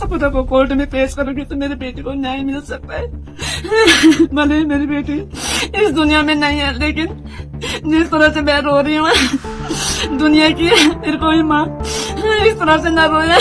सपुरा को कोर्ट में पेश करोगे तो मेरे बेटे को न्याय मिल सकता है। भले ही मेरी बेटी इस दुनिया में नहीं है, लेकिन जिस तरह से मैं रो रही हूँ दुनिया की फिर कोई माँ इस तरह से ना रोए।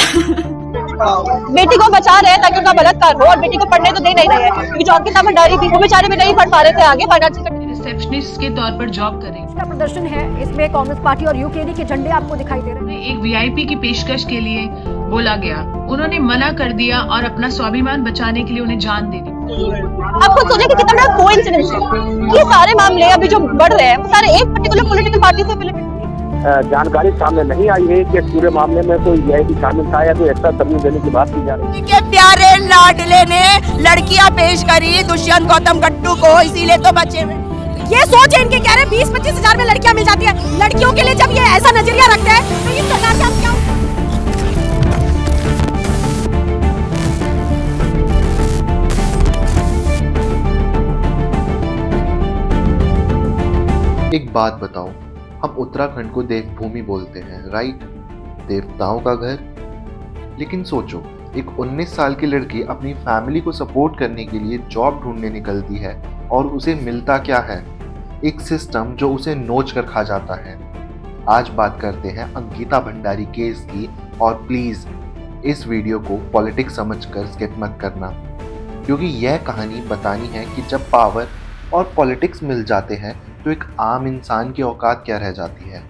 बेटी को बचा रहे हैं ताकि उनका बलात्कार हो, और बेटी को पढ़ने तो दे नहीं रहे हैं क्योंकि जो अंकिता भंडारी थी वो बेचारे भी नहीं पढ़ पा रहे थे आगे, फाइनेंशियल रिसेप्शनिस्ट के तौर पर जॉब कर रही इसका प्रदर्शन है, इसमें कांग्रेस पार्टी और यूकेडी के झंडे आपको दिखाई दे रहे हैं। एक वीआईपी की पेशकश के लिए बोला गया, उन्होंने मना कर दिया और अपना स्वाभिमान बचाने के लिए उन्हें जान दे दी। आप खुद सोचिए कि कितना बड़ा कोइंसिडेंस है। ये सारे मामले अभी जो बढ़ रहे हैं वो सारे एक पर्टिकुलर पॉलिटिकल पार्टी से रिलेटेड। जानकारी सामने नहीं आई है कि पूरे मामले में कोई वीआईपी शामिल था या कोई एक्स्ट्रा सर्विस देने की बात की जा रही है। के प्यारे लाडले ने लड़कियां पेश करी दुष्यंत गौतम गट्टू को, इसीलिए तो बचे हुए। ये सोच है इनके, कह रहे 20-25 हजार में लड़कियां मिल जाती है। लड़कियों के लिए जब ये ऐसा नजरिया रखते हैं तो इस सरकार से हम क्या। एक बात बताओ, हम उत्तराखंड को देवभूमि बोलते हैं, राइट? देवताओं का घर। लेकिन सोचो, एक 19 साल की लड़की अपनी फैमिली को सपोर्ट करने के लिए जॉब ढूंढने निकलती है और उसे मिलता क्या है? एक सिस्टम जो उसे नोच कर खा जाता है। आज बात करते हैं अंकिता भंडारी केस की, और प्लीज इस वीडियो को पॉलिटिक्स समझकर स्किप मत करना, क्योंकि यह कहानी बतानी है कि जब पावर और पॉलिटिक्स मिल जाते हैं तो एक आम इंसान की औकात क्या रह जाती है।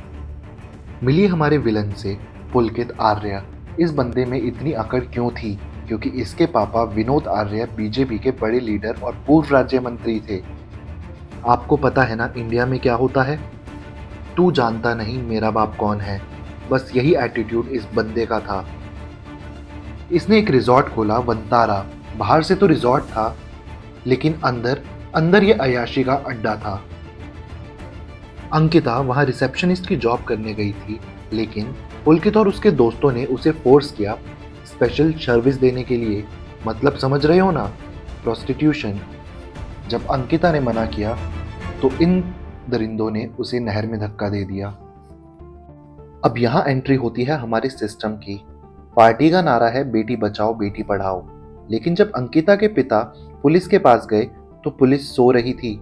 मिलिए हमारे विलन से, पुलकित आर्य। इस बंदे में इतनी अकड़ क्यों थी? क्योंकि इसके पापा विनोद आर्य बीजेपी के बड़े लीडर और पूर्व राज्य मंत्री थे। आपको पता है ना इंडिया में क्या होता है? तू जानता नहीं मेरा बाप कौन है, बस यही एटीट्यूड इस बंदे का था। इसने एक रिजॉर्ट खोला, वंतारा। बाहर से तो रिजॉर्ट था, लेकिन अंदर ये अय्याशी का अड्डा था। अंकिता वहां रिसेप्शनिस्ट की जॉब करने गई थी, लेकिन पुलकित और उसके दोस्तों ने उसे फोर्स किया स्पेशल सर्विस देने के लिए। मतलब समझ रहे हो ना, प्रोस्टिट्यूशन। जब अंकिता ने मना किया तो इन दरिंदों ने उसे नहर में धक्का दे दिया। अब यहाँ एंट्री होती है हमारे सिस्टम की। पार्टी का नारा है बेटी बचाओ बेटी पढ़ाओ, लेकिन जब अंकिता के पिता पुलिस के पास गए तो पुलिस सो रही थी।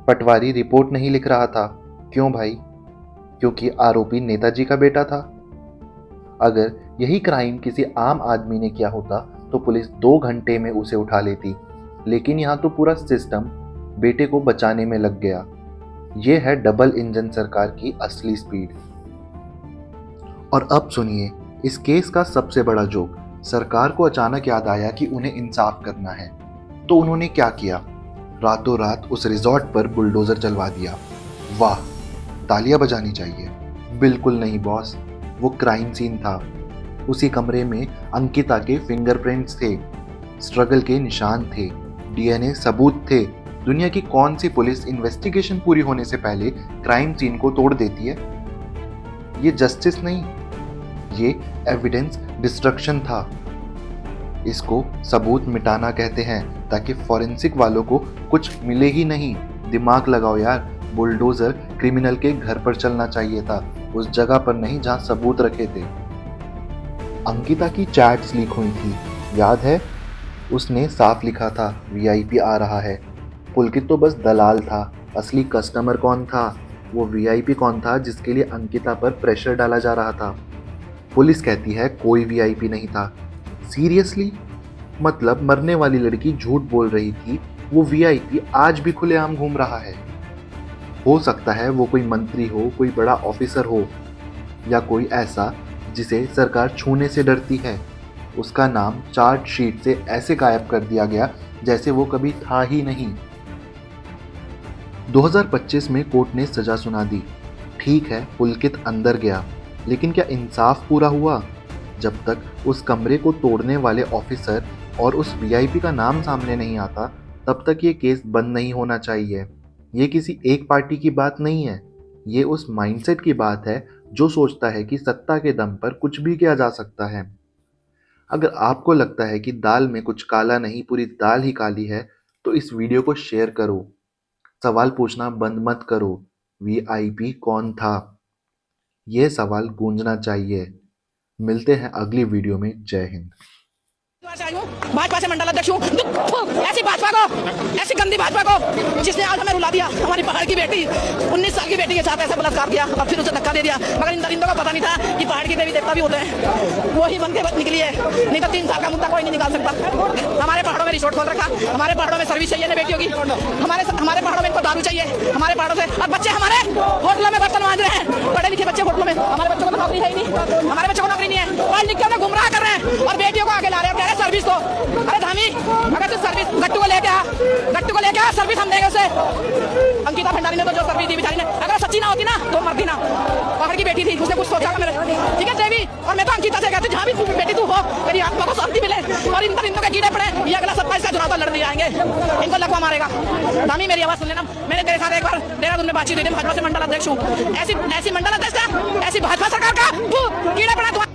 पटवारी रिपोर्ट नहीं लिख रहा था। क्यों भाई? क्योंकि आरोपी नेताजी का बेटा था। अगर यही क्राइम किसी आम आदमी ने किया होता तो पुलिस 2 घंटे में उसे उठा लेती, लेकिन यहाँ तो पूरा सिस्टम बेटे को बचाने में लग गया। यह है डबल इंजन सरकार की असली स्पीड। और अब सुनिए इस केस का सबसे बड़ा जोक। सरकार को अचानक याद आया कि उन्हें इंसाफ करना है, तो उन्होंने क्या किया? रातों रात उस रिजॉर्ट पर बुलडोजर चलवा दिया। वाह, तालियां बजानी चाहिए। बिल्कुल नहीं बॉस, वो क्राइम सीन था। उसी कमरे में अंकिता के फिंगरप्रिंट्स थे, स्ट्रगल के निशान थे, डीएनए सबूत थे। दुनिया की कौन सी पुलिस इन्वेस्टिगेशन पूरी होने से पहले क्राइम सीन को तोड़ देती है? ये जस्टिस नहीं, ये एविडेंस डिस्ट्रक्शन था। इसको सबूत मिटाना कहते हैं, ताकि फॉरेंसिक वालों को कुछ मिले ही नहीं। दिमाग लगाओ यार, बुलडोजर क्रिमिनल के घर पर चलना चाहिए था, उस जगह पर नहीं जहां सबूत रखे थे। अंकिता की चैट्स लीक हुई थी, याद है? उसने साफ लिखा था वीआईपी आ रहा है। पुलकित तो बस दलाल था, असली कस्टमर कौन था? वो वीआईपी कौन था जिसके लिए अंकिता पर प्रेशर डाला जा रहा था? पुलिस कहती है कोई वीआईपी नहीं था। सीरियसली? मतलब मरने वाली लड़की झूठ बोल रही थी, वो वीआईपी आज भी खुलेआम घूम रहा है। हो सकता है वो कोई मंत्री हो, कोई बड़ा ऑफिसर हो, या कोई ऐसा जिसे सरकार छूने से डरती है। उसका नाम चार्जशीट से ऐसे गायब कर दिया गया जैसे वो कभी था ही नहीं। 2025 में कोर्ट ने सजा सुना दी। ठीक है, पुलकित अंदर गया, लेकिन क्या इंसाफ पूरा हुआ? जब तक उस कमरे को तोड़ने वाले ऑफिसर और उस वीआईपी का नाम सामने नहीं आता, तब तक ये केस बंद नहीं होना चाहिए। ये किसी एक पार्टी की बात नहीं है, ये उस माइंडसेट की बात है जो सोचता है कि सत्ता के दम पर कुछ भी किया जा सकता है। अगर आपको लगता है कि दाल में कुछ काला नहीं, पूरी दाल ही काली है, तो इस वीडियो को शेयर करो। सवाल पूछना बंद मत करो, वीआईपी कौन था? ये सवाल गूंजना चाहिए। मिलते हैं अगली वीडियो में। जय हिंद। से आई हूँ, भाजपा से मंडल अध्यक्ष हूँ। ऐसी भाजपा को, ऐसी गंदी भाजपा को जिसने आज हमें रुला दिया, हमारी पहाड़ की बेटी 19 साल की बेटी के साथ ऐसा बलात्कार किया और फिर उसे धक्का दे दिया। मगर इन दरिंदों को पता नहीं था कि पहाड़ की देवी देवता भी होते हैं, वही बन के निकली है। नहीं तो 3 साल का मुद्दा कोई नहीं निकाल सकता। हमारे पहाड़ों में रिसोर्ट खोल रखा, हमारे पहाड़ों में सर्विस चाहिए ना बेटियों की, हमारे पहाड़ों में इनको दारू चाहिए, हमारे पहाड़ों से। और बच्चे हमारे होटलों में बर्तन मांज रहे हैं, पढ़े लिखे बच्चे होटलों में। हमारे बच्चों को नौकरी है ही नहीं, हमारे बच्चों को नौकरी नहीं है, पढ़ लिख के उन्हें गुमराह कर रहे हैं और बेटियों को आगे ला रहे हैं। कह रहे सर्विस दो। अरे धामी, अगर तू सर्विस गट्टू को लेके आ, सर्विस हम देंगे उसे। अंकिता भंडारी ने तो जो सर्विस दी बेचारी ने, अगर सच्ची ना होती ना तो मरती ना। पहाड़ की बेटी थी, उसने कुछ सोचा मेरे। ठीक है देवी, और मैं तो अंकिता से कहती जहाँ भी बेटी तू हो, मेरी आत्मा को शांति मिले और इन दरिंदों के कीड़े पड़े। ये अगला 27 का चुनाव तो लड़ने जाएंगे, इनको लगवा मारेगा। धामी मेरी आवाज सुन लेना, मैंने तेरे साथ एक बार देहरादून में बातचीत हुई थी, भाजपा से मंडल अध्यक्ष हूँ। ऐसी मंडल अध्यक्ष, ऐसी भाजपा सरकार का कीड़े पड़ा।